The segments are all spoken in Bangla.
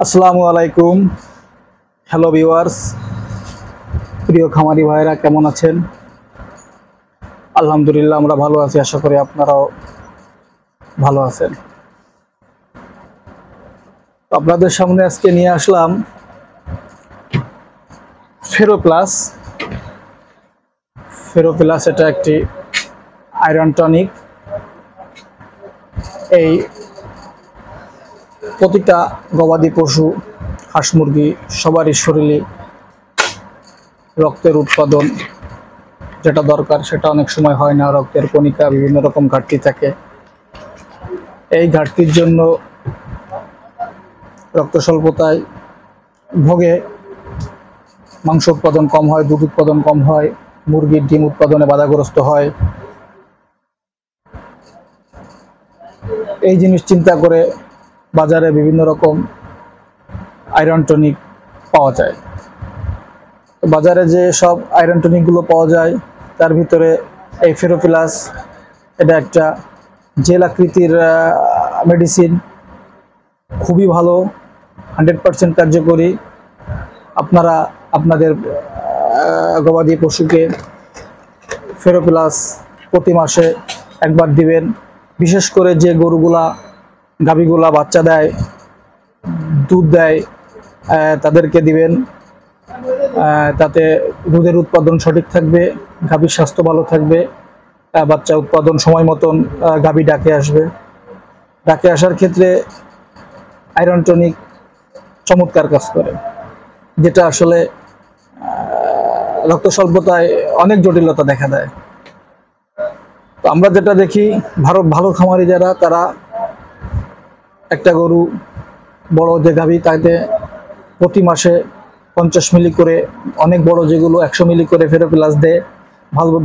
আসসালামু আলাইকুম। হ্যালো ভিউয়ার্স, প্রিয় খামারি ভাইরা কেমন আছেন? আলহামদুলিল্লাহ আমরা ভালো আছি, আশা করি আপনারাও ভালো আছেন। আপনাদের সামনে আজকে নিয়ে আসলাম ফেরো প্লাস। এটা একটি আয়রন টনিক। এই প্রতিটা গবাদি পশু, হাঁস মুরগি সবারই শরীরে রক্তের উৎপাদন যেটা দরকার সেটা অনেক সময় হয় না। রক্তের কণিকা বিভিন্ন রকম ঘাটতি থাকে। এই ঘাটতির জন্য রক্ত স্বল্পতায় ভোগে, মাংস উৎপাদন কম হয়, দুধ উৎপাদন কম হয়, মুরগির ডিম উৎপাদনে বাধাগ্রস্ত হয়। এই জিনিস চিন্তা করে বাজারে বিভিন্ন রকম আয়রন টনিক পাওয়া যায়। তো বাজারে যে সব আয়রন টনিকগুলো পাওয়া যায় তার ভিতরে এই ফেরো প্লাস এটা একটা জেল আকৃতির মেডিসিন, খুবই ভালো, 100% কার্যকরী। আপনারা আপনাদের গবাদি পশুকে ফেরো প্লাস প্রতি মাসে একবার দিবেন। বিশেষ করে যে গরুগুলা, গাভীগুলা বাচ্চা দেয়, দুধ দেয়, তাদেরকে দিবেন। তাতে দুধের উৎপাদন সঠিক থাকবে, গাভীর স্বাস্থ্য ভালো থাকবে, বাচ্চা উৎপাদন সময় মতন গাভী ডাকে আসবে। ডাকে আসার ক্ষেত্রে আয়রন টনিক চমৎকার কাজ করে, যেটা আসলে রক্ত স্বল্পতায় অনেক জটিলতা দেখা দেয়। তো আমরা যেটা দেখি, ভালো খামারি যারা, তারা একটা গরু বড় যে গাভী তাতে প্রতি মাসে 50 মিলি করে, অনেক বড় যেগুলো 100 মিলি করে ফেরো প্লাস দেয়,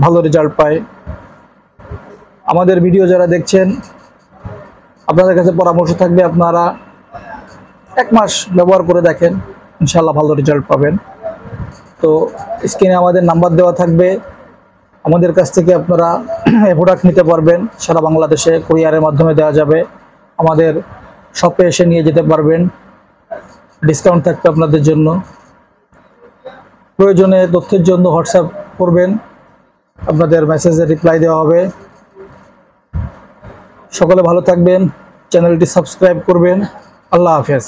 ভালো রেজাল্ট পায়। আমাদের ভিডিও যারা দেখছেন, আপনাদের কাছে পরামর্শ থাকবে আপনারা 1 মাস ব্যবহার করে দেখেন, ইনশাল্লাহ ভালো রেজাল্ট পাবেন। তো স্ক্রিনে আমাদের নাম্বার দেওয়া থাকবে, আমাদের কাছ থেকে আপনারা এই প্রোডাক্ট নিতে পারবেন। সারা বাংলাদেশে কুরিয়ারের মাধ্যমে দেওয়া যাবে, আমাদের শপে এসে নিয়ে যেতে পারবেন, ডিসকাউন্ট থাকবে আপনাদের জন্য। প্রয়োজনে তথ্যের জন্য হোয়াটসঅ্যাপ করবেন, আপনাদের মেসেজে রিপ্লাই দেওয়া হবে। সকলে ভালো থাকবেন, চ্যানেলটি সাবস্ক্রাইব করবেন। আল্লাহ হাফেজ।